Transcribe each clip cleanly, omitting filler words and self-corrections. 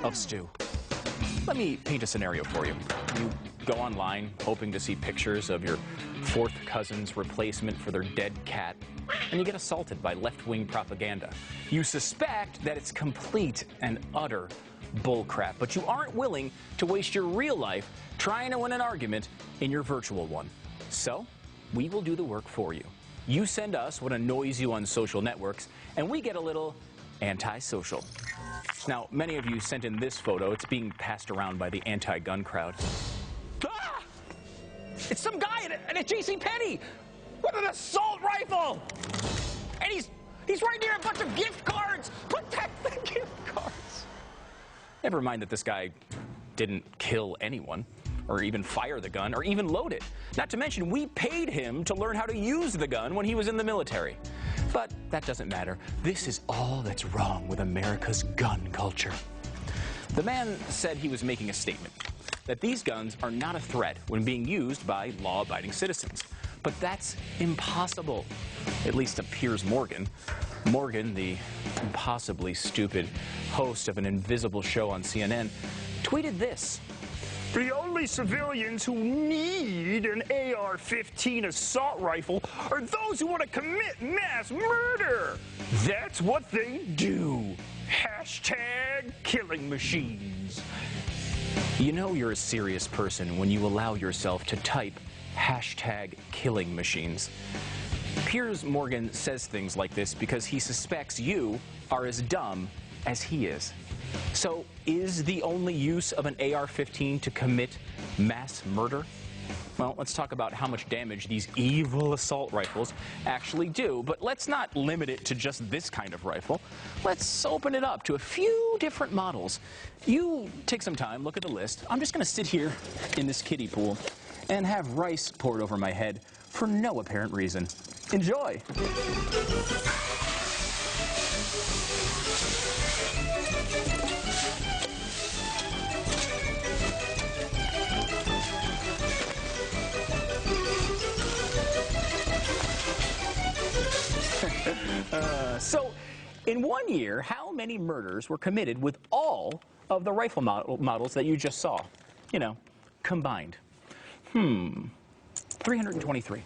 of Stu. Let me paint a scenario for you. You go online hoping to see pictures of your fourth cousin's replacement for their dead cat, and you get assaulted by left-wing propaganda. You suspect that it's complete and utter bullcrap, but you aren't willing to waste your real life trying to win an argument in your virtual one. So, we will do the work for you. You send us what annoys you on social networks, and we get a little anti-social. Now, many of you sent in this photo. It's being passed around by the anti-gun crowd. Ah! It's some guy at a JCPenney with an assault rifle! And he's right near a bunch of gift cards! Protect the gift cards! Never mind that this guy didn't kill anyone, or even fire the gun, or even load it. Not to mention, we paid him to learn how to use the gun when he was in the military. But that doesn't matter. This is all that's wrong with America's gun culture. The man said he was making a statement, that these guns are not a threat when being used by law-abiding citizens. But that's impossible, at least to Piers Morgan. Morgan, the impossibly stupid host of an invisible show on CNN, tweeted this. The only civilians who need an AR-15 assault rifle are those who want to commit mass murder. That's what they do. Hashtag killing machines. You know you're a serious person when you allow yourself to type hashtag killing machines. Piers Morgan says things like this because he suspects you are as dumb as he is. So, is the only use of an AR-15 to commit mass murder? Well, let's talk about how much damage these evil assault rifles actually do. But let's not limit it to just this kind of rifle. Let's open it up to a few different models. You take some time, look at the list. I'm just going to sit here in this kiddie pool and have rice poured over my head for no apparent reason. Enjoy! So, in 1 year, how many murders were committed with all of the rifle models that you just saw? You know, combined. 323.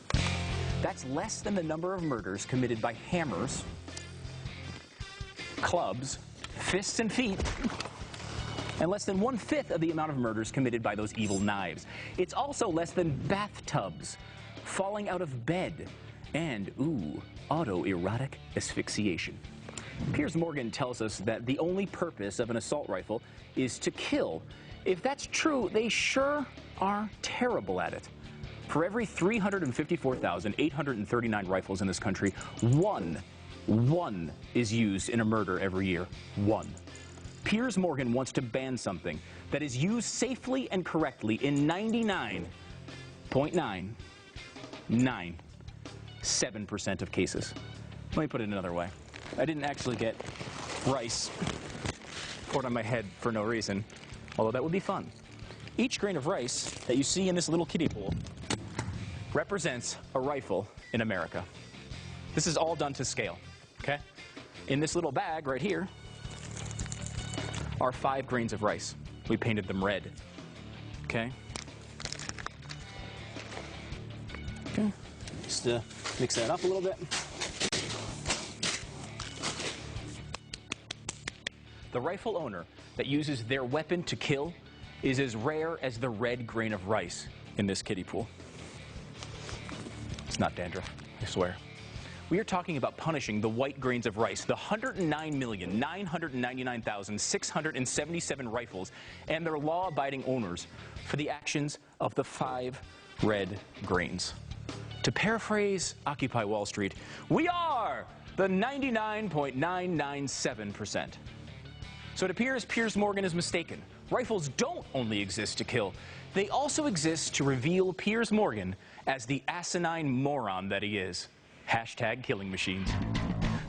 That's less than the number of murders committed by hammers, clubs, fists and feet, and less than 1/5 of the amount of murders committed by those evil knives. It's also less than bathtubs, falling out of bed, and, autoerotic asphyxiation. Piers Morgan tells us that the only purpose of an assault rifle is to kill. If that's true, they sure are terrible at it. For every 354,839 rifles in this country, one is used in a murder every year. One. Piers Morgan wants to ban something that is used safely and correctly in 99.997% of cases. Let me put it another way. I didn't actually get rice poured on my head for no reason, although that would be fun. Each grain of rice that you see in this little kiddie pool represents a rifle in America. This is all done to scale, okay? In this little bag right here are 5 grains of rice. We painted them red, okay? Okay, just mix that up a little bit. The rifle owner that uses their weapon to kill is as rare as the red grain of rice in this kiddie pool. It's not dandruff, I swear. We are talking about punishing the white grains of rice, the 109,999,677 rifles and their law-abiding owners for the actions of the 5 red grains. To paraphrase Occupy Wall Street, we are the 99.997%. So it appears Piers Morgan is mistaken. Rifles don't only exist to kill. They also exist to reveal Piers Morgan as the asinine moron that he is. Hashtag killing machines.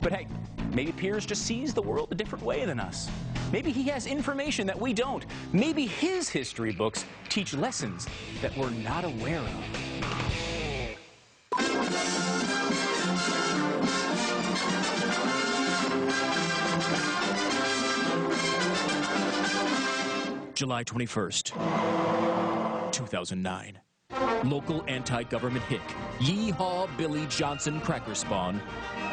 But hey, maybe Piers just sees the world a different way than us. Maybe he has information that we don't. Maybe his history books teach lessons that we're not aware of. July 21st, 2009. Local anti-government hick, Yeehaw Billy Johnson Crackerspawn,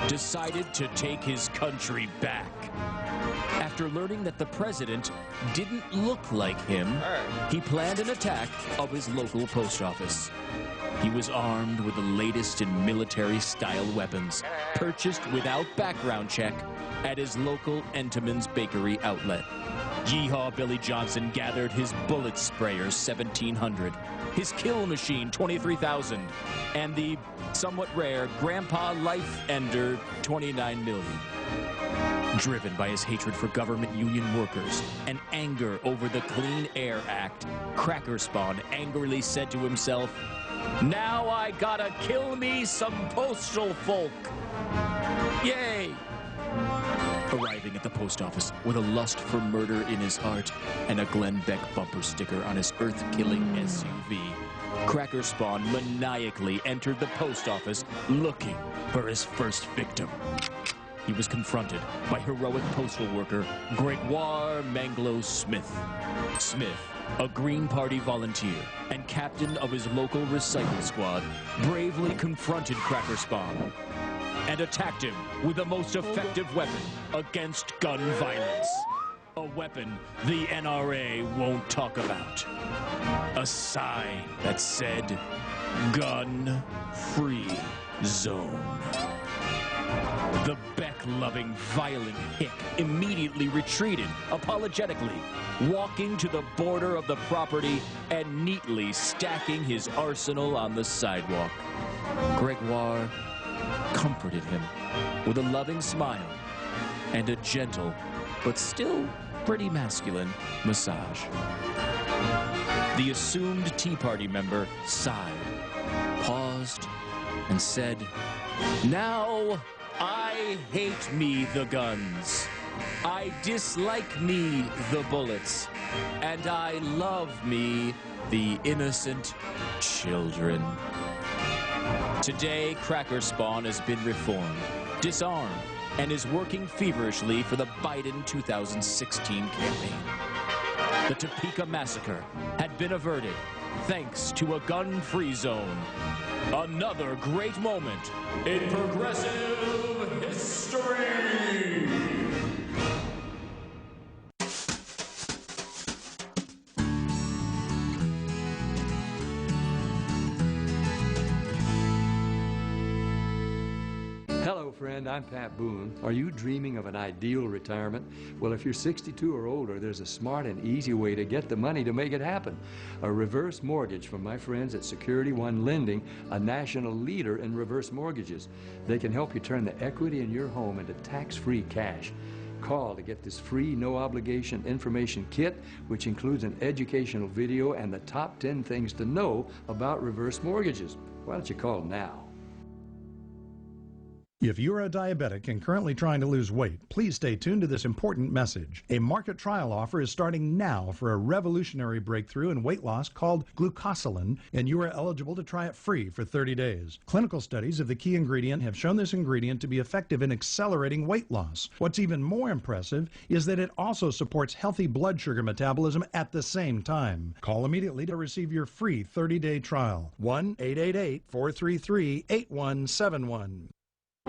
decided to take his country back. After learning that the president didn't look like him, he planned an attack of his local post office. He was armed with the latest in military-style weapons, purchased without background check at his local Entenmann's Bakery outlet. Yeehaw Billy Johnson gathered his bullet sprayers 1,700, his kill machine 23,000, and the somewhat rare Grandpa Life Ender 29 million. Driven by his hatred for government union workers and anger over the Clean Air Act, Crackerspawn angrily said to himself, "Now I gotta kill me some postal folk." Yay! Arriving at the post office with a lust for murder in his heart and a Glenn Beck bumper sticker on his earth-killing SUV, Crackerspawn maniacally entered the post office looking for his first victim. He was confronted by heroic postal worker Gregoire Manglo Smith. Smith, a Green Party volunteer and captain of his local recycle squad, bravely confronted Crackerspawn and attacked him with the most effective weapon against gun violence. A weapon the NRA won't talk about. A sign that said, "Gun-Free Zone." The Beck-loving, violent hick immediately retreated, apologetically, walking to the border of the property and neatly stacking his arsenal on the sidewalk. Gregoire comforted him with a loving smile and a gentle, but still pretty masculine, massage. The assumed Tea Party member sighed, paused, and said, "Now I hate me the guns. I dislike me the bullets. And I love me the innocent children." Today, Crackerspawn has been reformed, disarmed, and is working feverishly for the Biden 2016 campaign. The Topeka massacre had been averted thanks to a gun-free zone. Another great moment in progressive history. Hello, friend. I'm Pat Boone. Are you dreaming of an ideal retirement? Well, if you're 62 or older, there's a smart and easy way to get the money to make it happen. A reverse mortgage from my friends at Security One Lending, a national leader in reverse mortgages. They can help you turn the equity in your home into tax-free cash. Call to get this free, no-obligation information kit, which includes an educational video and the top 10 things to know about reverse mortgages. Why don't you call now? If you're a diabetic and currently trying to lose weight, please stay tuned to this important message. A market trial offer is starting now for a revolutionary breakthrough in weight loss called glucosilin, and you are eligible to try it free for 30 days. Clinical studies of the key ingredient have shown this ingredient to be effective in accelerating weight loss. What's even more impressive is that it also supports healthy blood sugar metabolism at the same time. Call immediately to receive your free 30-day trial. 1-888-433-8171.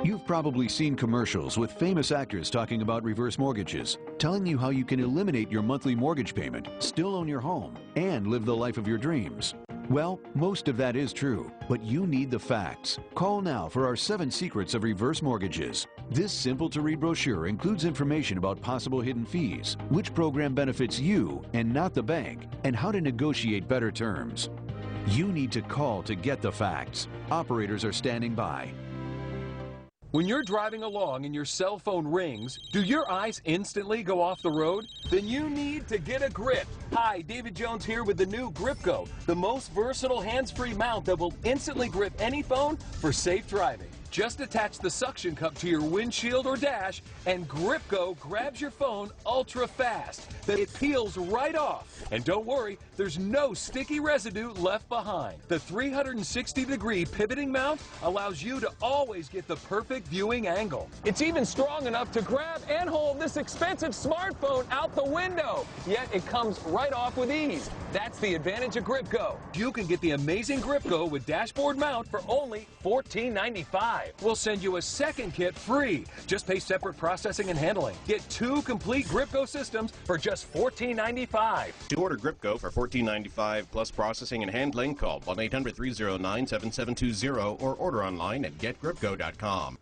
You've probably seen commercials with famous actors talking about reverse mortgages, telling you how you can eliminate your monthly mortgage payment, still own your home, and live the life of your dreams. Well, most of that is true, but you need the facts. Call now for our 7 secrets of reverse mortgages. This simple-to-read brochure includes information about possible hidden fees, which program benefits you and not the bank, and how to negotiate better terms. You need to call to get the facts. Operators are standing by. When you're driving along and your cell phone rings, do your eyes instantly go off the road? Then you need to get a grip. Hi, David Jones here with the new GripGo, the most versatile hands-free mount that will instantly grip any phone for safe driving. Just attach the suction cup to your windshield or dash, and GripGo grabs your phone ultra fast. Then it peels right off. And don't worry, there's no sticky residue left behind. The 360-degree pivoting mount allows you to always get the perfect viewing angle. It's even strong enough to grab and hold this expensive smartphone out the window. Yet it comes right off with ease. That's the advantage of GripGo. You can get the amazing GripGo with dashboard mount for only $14.95. We'll send you a second kit free. Just pay separate processing and handling. Get 2 complete GripGo systems for just $14.95. To order GripGo for $14.95 plus processing and handling, call 1-800-309-7720 or order online at getgripgo.com.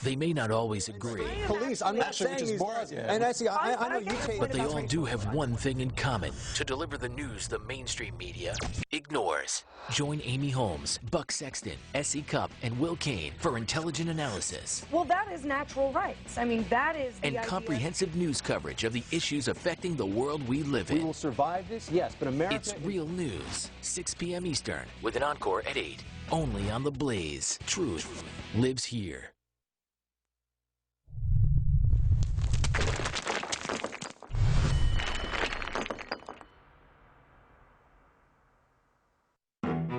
They may not always agree. Police, I'm not saying he's dead. And I know you take. But they all do have one thing in common: to deliver the news the mainstream media ignores. Join Amy Holmes, Buck Sexton, S.E. Cupp, and Will Kane for intelligent analysis. Well, that is natural rights. I mean, that is the idea. Comprehensive news coverage of the issues affecting the world we live in. We will survive this, yes, but America... It's Real News, 6 p.m. Eastern, with an encore at 8. Only on The Blaze. Truth lives here.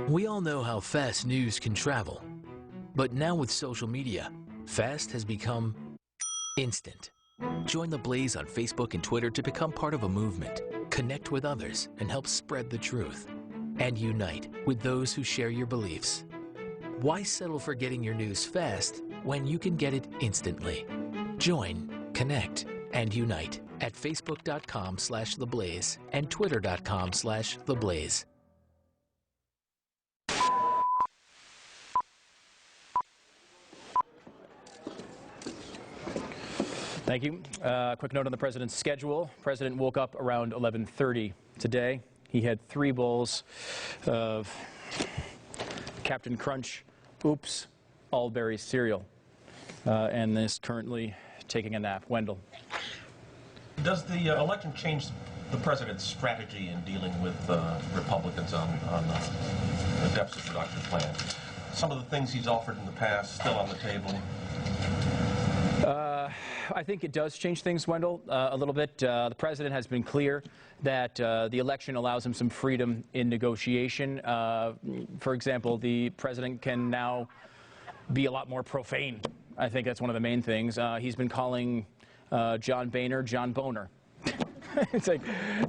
We all know how fast news can travel, but now with social media, fast has become instant. Join The Blaze on Facebook and Twitter to become part of a movement, connect with others, and help spread the truth, and unite with those who share your beliefs. Why settle for getting your news fast when you can get it instantly? Join, connect, and unite at facebook.com/theblaze and twitter.com/theblaze. Thank you. Quick note on the president's schedule. President woke up around 11:30 today. He had 3 bowls of Captain Crunch Oops All-Berry cereal and is currently taking a nap. Wendell. Does the election change the president's strategy in dealing with Republicans on the deficit reduction plan? Some of the things he's offered in the past still on the table? I think it does change things, Wendell, a little bit. The president has been clear that the election allows him some freedom in negotiation. For example, the president can now be a lot more profane. I think that's one of the main things. He's been calling John Boehner John Boner. It's like,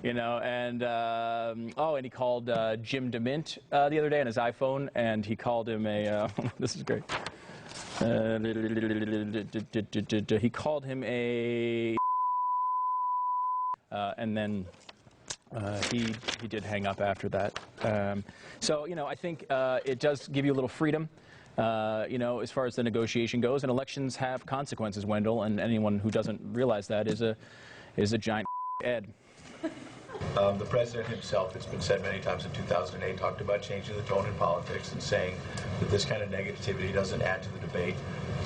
you know, and and he called Jim DeMint the other day on his iPhone, and he called him a, this is great. He called him a, and then he did hang up after that. So, you know, I think it does give you a little freedom, you know, as far as the negotiation goes. And elections have consequences, Wendell, and anyone who doesn't realize that is a giant Ed. The president himself, it's been said many times in 2008, talked about changing the tone in politics and saying that this kind of negativity doesn't add to the debate.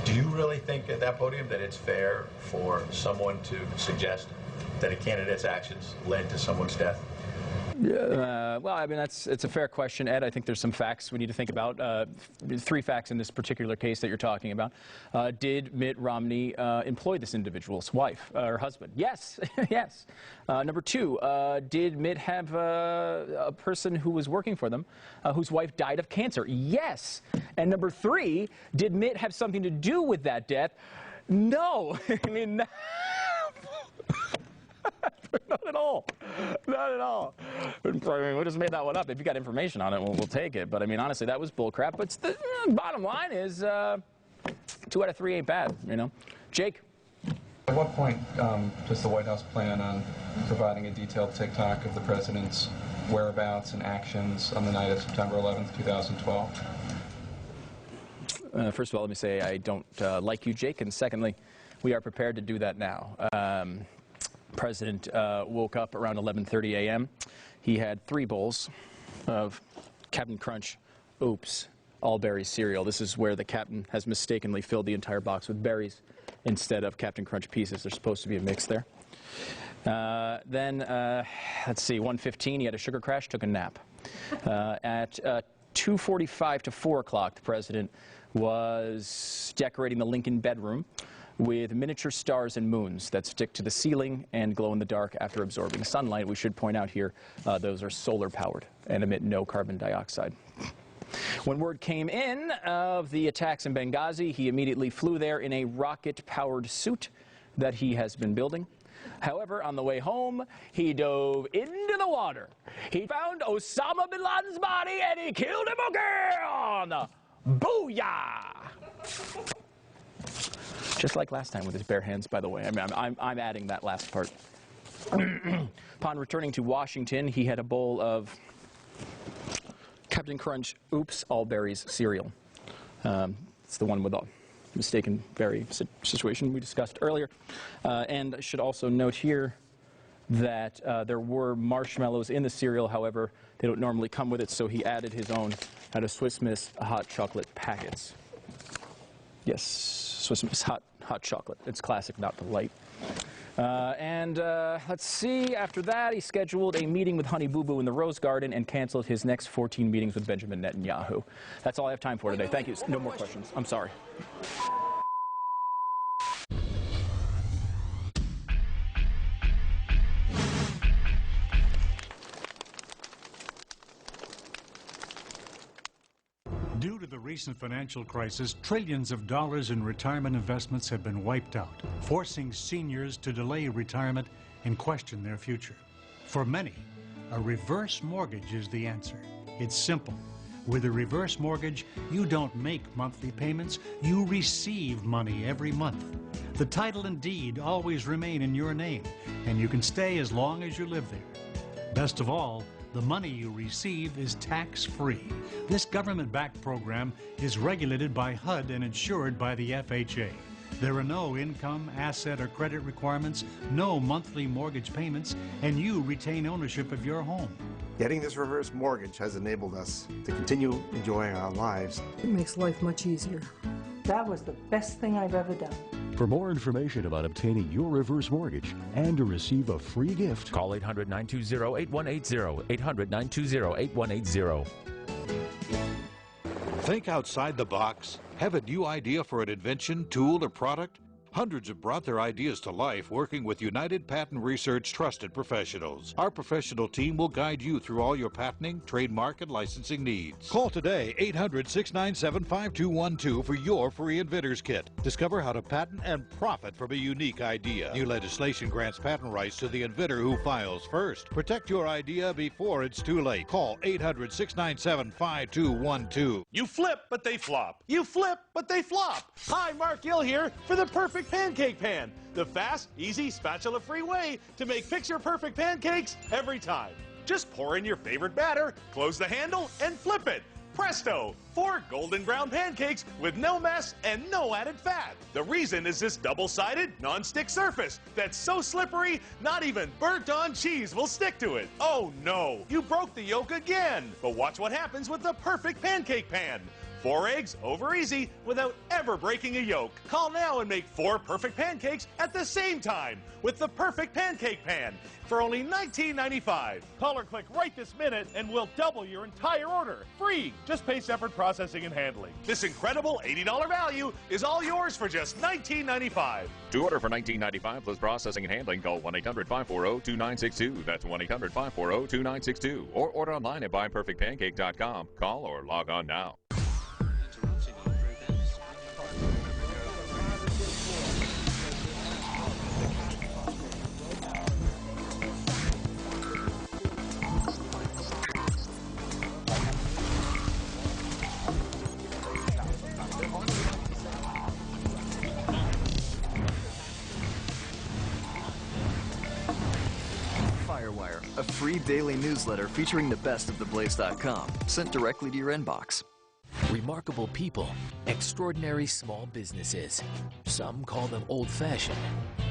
Do you really think at that podium that it's fair for someone to suggest that a candidate's actions led to someone's death? Well, I mean, it's a fair question, Ed. I think there's some facts we need to think about. 3 facts in this particular case that you're talking about. Did Mitt Romney employ this individual's wife or husband? Yes, yes. Number 2, did Mitt have a person who was working for them whose wife died of cancer? Yes. And number 3, did Mitt have something to do with that death? No. I mean, not at all. Not at all. I mean, we just made that one up. If you got information on it, we'll take it. But I mean, honestly, that was bullcrap. But the bottom line is 2 out of 3 ain't bad, you know. Jake? At what point does the White House plan on providing a detailed tick-tock of the president's whereabouts and actions on the night of September 11th, 2012? First of all, let me say I don't like you, Jake. And secondly, we are prepared to do that now. President woke up around 11:30 a.m. He had 3 bowls of Captain Crunch Oops All-Berry cereal. This is where the captain has mistakenly filled the entire box with berries instead of Captain Crunch pieces. There's supposed to be a mix there. Then, let's see, 1:15, he had a sugar crash, took a nap. At 2:45 to 4 o'clock, the president was decorating the Lincoln bedroom with miniature stars and moons that stick to the ceiling and glow in the dark after absorbing sunlight. We should point out here, those are solar powered and emit no carbon dioxide. When word came in of the attacks in Benghazi, he immediately flew there in a rocket-powered suit that he has been building. However, on the way home, he dove into the water. He found Osama bin Laden's body and he killed him again! Booyah! Just like last time with his bare hands, by the way. I mean, I'm adding that last part. Upon returning to Washington, he had a bowl of Captain Crunch Oops All Berries cereal. It's the one with the mistaken berry situation we discussed earlier. And I should also note here that there were marshmallows in the cereal. However, they don't normally come with it, so he added his own out of Swiss Miss hot chocolate packets. Yes, Swiss Miss hot chocolate. It's classic, not the light. Let's see, after that, he scheduled a meeting with Honey Boo Boo in the Rose Garden and canceled his next 14 meetings with Benjamin Netanyahu. That's all I have time for today. Thank you. No more questions. I'm sorry. Due to the recent financial crisis, trillions of dollars in retirement investments have been wiped out, forcing seniors to delay retirement and question their future. For many, a reverse mortgage is the answer. It's simple. With a reverse mortgage, you don't make monthly payments, you receive money every month. The title and deed always remain in your name, and you can stay as long as you live there. Best of all, the money you receive is tax-free. This government-backed program is regulated by HUD and insured by the FHA. There are no income, asset, or credit requirements, no monthly mortgage payments, and you retain ownership of your home. Getting this reverse mortgage has enabled us to continue enjoying our lives. It makes life much easier. That was the best thing I've ever done. For more information about obtaining your reverse mortgage and to receive a free gift, call 800-920-8180, 800-920-8180. Think outside the box? Have a new idea for an invention, tool, or product? Hundreds have brought their ideas to life working with United Patent Research trusted professionals. Our professional team will guide you through all your patenting, trademark, and licensing needs. Call today 800-697-5212 for your free inventor's kit. Discover how to patent and profit from a unique idea. New legislation grants patent rights to the inventor who files first. Protect your idea before it's too late. Call 800-697-5212. You flip, but they flop. You flip, but they flop. Hi, Mark Gill here for the perfect pancake pan. The fast, easy, spatula-free way to make picture-perfect pancakes every time. Just pour in your favorite batter, close the handle, and flip it. Presto! 4 golden brown pancakes with no mess and no added fat. The reason is this double-sided, non-stick surface that's so slippery, not even burnt-on cheese will stick to it. Oh no, you broke the yolk again. But watch what happens with the perfect pancake pan. 4 eggs over easy without ever breaking a yolk. Call now and make 4 perfect pancakes at the same time with the perfect pancake pan for only $19.95. Call or click right this minute and we'll double your entire order. Free. Just pay separate processing and handling. This incredible $80 value is all yours for just $19.95. To order for $19.95 plus processing and handling, call 1-800-540-2962. That's 1-800-540-2962. Or order online at buyperfectpancake.com. Call or log on now. A free daily newsletter featuring the best of theblaze.com, sent directly to your inbox. Remarkable people, extraordinary small businesses. Some call them old-fashioned.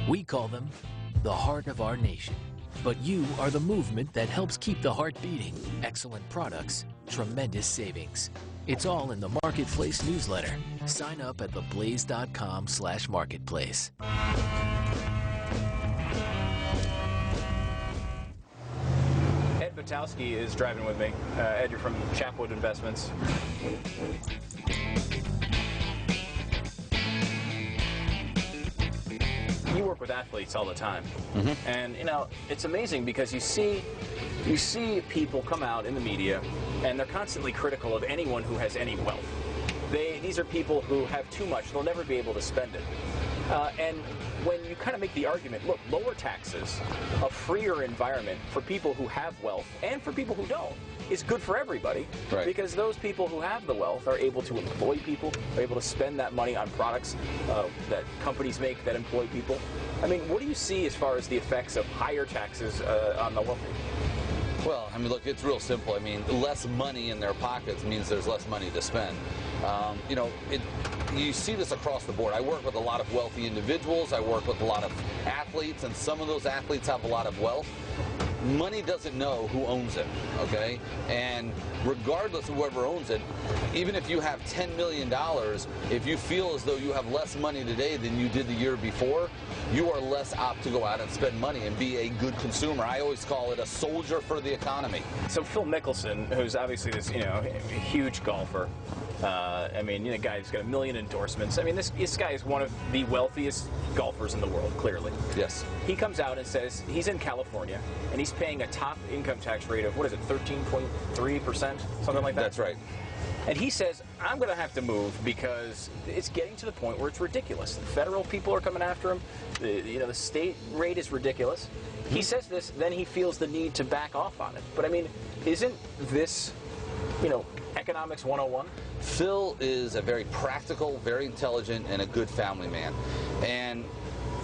We call them the heart of our nation. But you are the movement that helps keep the heart beating. Excellent products, tremendous savings. It's all in the Marketplace newsletter. Sign up at theblaze.com/marketplace. Batowski is driving with me. Ed, you're from Chapwood Investments. you work with athletes all the time, and you know it's amazing because you see people come out in the media, and they're constantly critical of anyone who has any wealth. These are people who have too much; they'll never be able to spend it. And when you kind of make the argument, look, lower taxes, a freer environment for people who have wealth and for people who don't, is good for everybody, because those people who have the wealth are able to employ people, are able to spend that money on products that companies make that employ people. I mean, what do you see as far as the effects of higher taxes on the wealthy? Well, I mean, look, it's real simple. I mean, less money in their pockets means there's less money to spend. You know, you see this across the board. I work with a lot of wealthy individuals. I work with a lot of athletes, and some of those athletes have a lot of wealth. Money doesn't know who owns it, okay? And regardless of whoever owns it, even if you have $10 million, if you feel as though you have less money today than you did the year before, you are less apt to go out and spend money and be a good consumer. I always call it a soldier for the economy. So Phil Mickelson, who's obviously this, you know, huge golfer, I mean, you know, guy's got 1 million endorsements. I mean, this guy is one of the wealthiest golfers in the world, clearly. Yes. He comes out and says he's in California, and he's paying a top income tax rate of, what is it, 13.3%? Something like that? That's right. And he says, I'm going to have to move because it's getting to the point where it's ridiculous. The federal people are coming after him. The state rate is ridiculous. He says this, then he feels the need to back off on it. But, I mean, isn't this, you know, economics 101? Phil is a very practical, very intelligent, and a good family man. And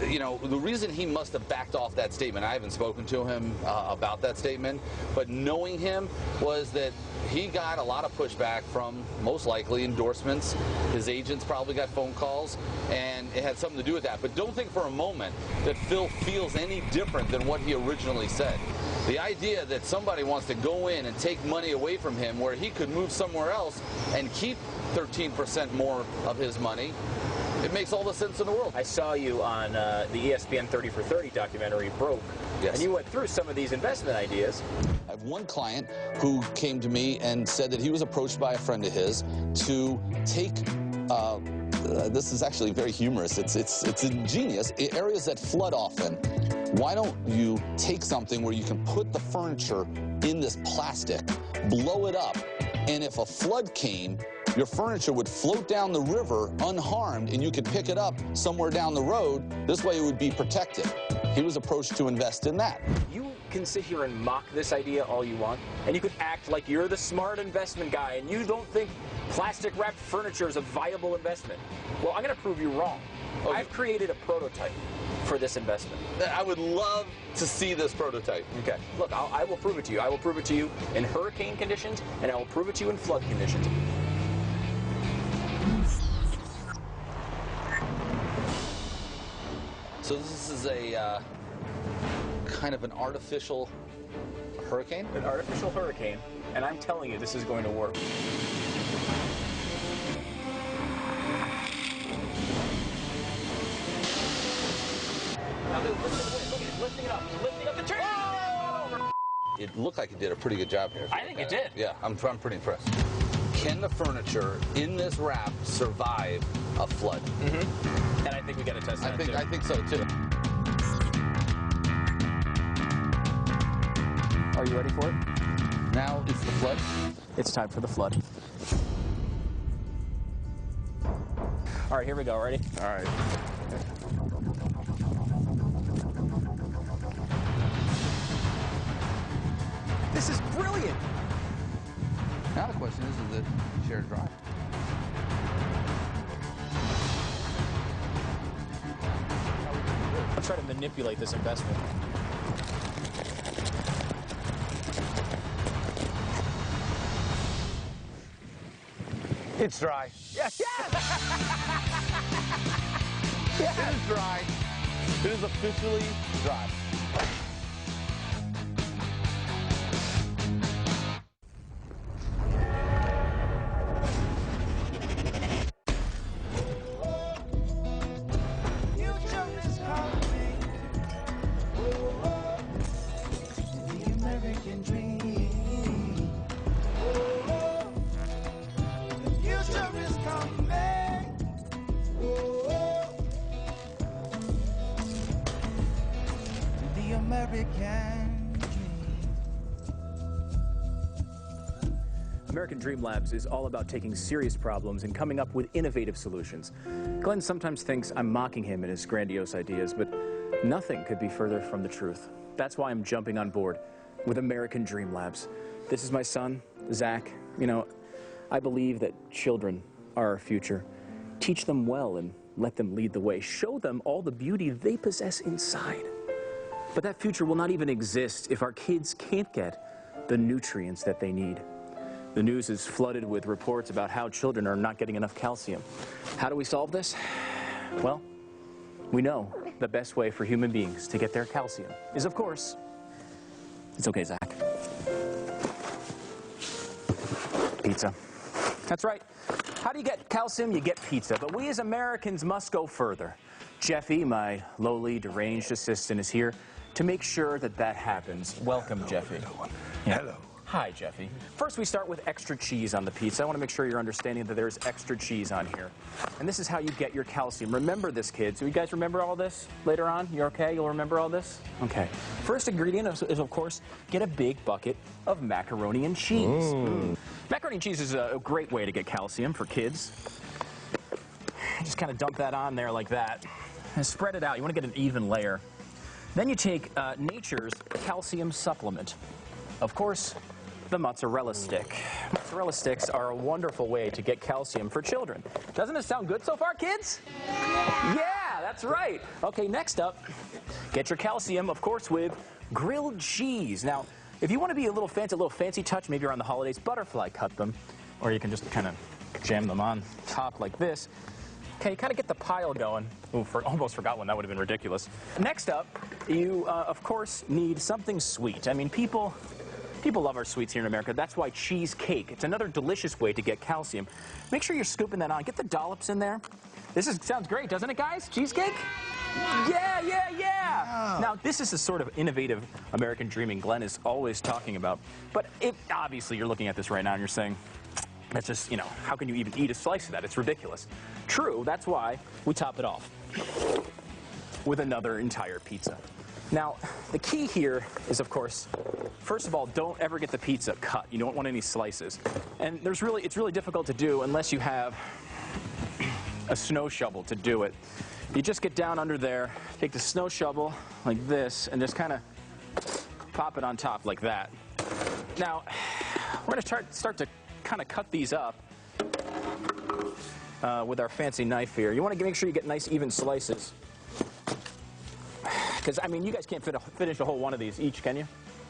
you know, the reason he must have backed off that statement, I haven't spoken to him about that statement, but knowing him was that he got a lot of pushback from, most likely, endorsements. His agents probably got phone calls, and it had something to do with that. But don't think for a moment that Phil feels any different than what he originally said. The idea that somebody wants to go in and take money away from him where he could move somewhere else and keep 13% more of his money, it makes all the sense in the world. I saw you on the ESPN 30 for 30 documentary, Broke, and you went through some of these investment ideas. I have one client who came to me and said that he was approached by a friend of his to take, this is actually very humorous, it's ingenious, areas that flood often. Why don't you take something where you can put the furniture in this plastic, blow it up, and if a flood came, your furniture would float down the river unharmed, and you could pick it up somewhere down the road. This way it would be protected. He was approached to invest in that. You can sit here and mock this idea all you want, and you could act like you're the smart investment guy, and you don't think plastic-wrapped furniture is a viable investment. Well, I'm going to prove you wrong. Okay. I've created a prototype for this investment. I would love to see this prototype. Okay. Look, I will prove it to you. I will prove it to you in hurricane conditions, and I will prove it to you in flood conditions. So this is a kind of an artificial hurricane? An artificial hurricane, and I'm telling you this is going to work. Now look at it, lifting it up. It's lifting up the tree. Oh! It looked like it did a pretty good job here. I think it did. Yeah, I'm pretty impressed. Can the furniture in this wrap survive a flood? Mm-hmm. And I think we got to test that too. I think so too. Are you ready for it? Now it's the flood. It's time for the flood. All right, here we go. Ready? All right. This is brilliant. Now the question is it shared drive? I'm trying to manipulate this investment. It's dry. Yes! Yes! Yes! It is dry. It is officially dry. American American Dream Labs is all about taking serious problems and coming up with innovative solutions. Glenn sometimes thinks I'm mocking him and his grandiose ideas, but nothing could be further from the truth. That's why I'm jumping on board with American Dream Labs. This is my son, Zach. You know, I believe that children are our future. Teach them well and let them lead the way. Show them all the beauty they possess inside. But that future will not even exist if our kids can't get the nutrients that they need. The news is flooded with reports about how children are not getting enough calcium. How do we solve this? Well, we know the best way for human beings to get their calcium is, of course, it's okay, Zach. Pizza. That's right. How do you get calcium? You get pizza. But we as Americans must go further. Jeffy, my lowly, deranged assistant, is here to make sure that that happens. Welcome, Jeffy. Yeah. Hello. Hi, Jeffy. First, we start with extra cheese on the pizza. I want to make sure you're understanding that there's extra cheese on here. And this is how you get your calcium. Remember this, kids. Do you guys remember all this later on? You okay? You'll remember all this? Okay. First ingredient is, of course, get a big bucket of macaroni and cheese. Macaroni and cheese is a great way to get calcium for kids. Just kind of dump that on there like that. And spread it out. You want to get an even layer. Then you take Nature's calcium supplement. Of course, the mozzarella stick. Mozzarella sticks are a wonderful way to get calcium for children. Doesn't it sound good so far, kids? Yeah, that's right. Okay, next up, get your calcium, of course, with grilled cheese. Now, if you want to be a little fancy touch, maybe around the holidays, butterfly cut them, or you can just kind of jam them on top like this. Okay, kind of get the pile going. Ooh, almost forgot one. That would have been ridiculous. Next up, you, of course, need something sweet. I mean, people love our sweets here in America. That's why cheesecake. It's another delicious way to get calcium. Make sure you're scooping that on. Get the dollops in there. Sounds great, doesn't it, guys? Cheesecake? Yeah. Now, this is the sort of innovative American dreaming Glenn is always talking about. But obviously, you're looking at this right now and you're saying, that's just, you know, how can you even eat a slice of that? It's ridiculous. True, that's why we top it off with another entire pizza. Now, the key here is, of course, first of all, don't ever get the pizza cut. You don't want any slices. And it's really difficult to do unless you have a snow shovel to do it. You just get down under there, take the snow shovel like this, and just kind of pop it on top like that. Now, we're going to start to kind of cut these up with our fancy knife here. You want to make sure you get nice, even slices. Because, I mean, you guys can't finish a whole one of these each, can you?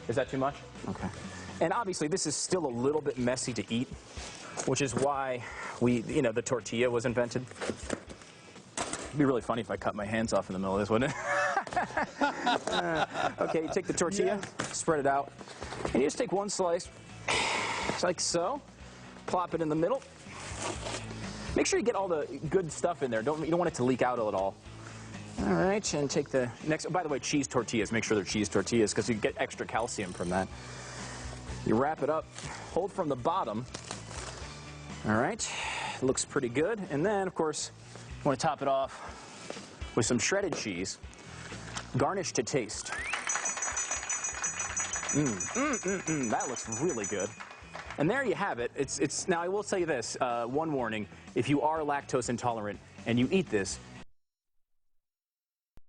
Is that too much? Okay. And obviously, this is still a little bit messy to eat, which is why the tortilla was invented. It'd be really funny if I cut my hands off in the middle of this, wouldn't it? Okay, take the tortilla, spread it out, and you just take one slice, like so, plop it in the middle. Make sure you get all the good stuff in there. You don't want it to leak out at all. All right, and take the next, by the way, cheese tortillas. Make sure they're cheese tortillas because you get extra calcium from that. You wrap it up, hold from the bottom. All right, looks pretty good. And then, of course, you want to top it off with some shredded cheese, garnish to taste. That looks really good. And there you have it. Now, I will say this, one warning. If you are lactose intolerant and you eat this,